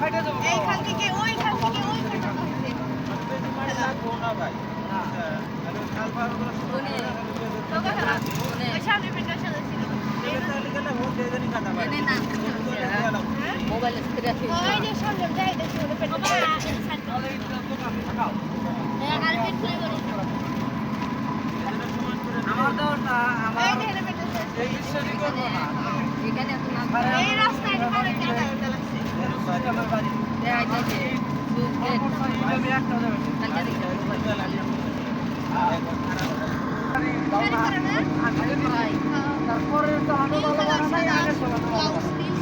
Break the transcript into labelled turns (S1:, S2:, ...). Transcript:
S1: এইখান থেকে ওইখান থেকে ওই পর্যন্ত হইছে। তোকে খেলা। ওই সামনে পেটটা সাজাইছিল।
S2: মোবাইলে ছেড়ে আসি
S1: ওই যে সামনে যাই দেখি ওটা পেটটা। আর পেট খুলে বলি।
S3: আমার দৌড়টা আমার
S1: এই যে পেটটা সাজাইছিল।
S3: এই ঈশ্বরই করবো না
S2: এখানে এত না
S1: এই রাস্তায় ঢালে ঢালে লাগছে।
S3: আমার বাড়ি
S2: দেখাইতেছে
S3: আমি একটা যাবে
S2: কালকে দেখি
S1: গাড়ি করে না?
S3: তারপরে তো আমি ভালো বানাই আগে চলানো
S1: ব্লাউজ দিল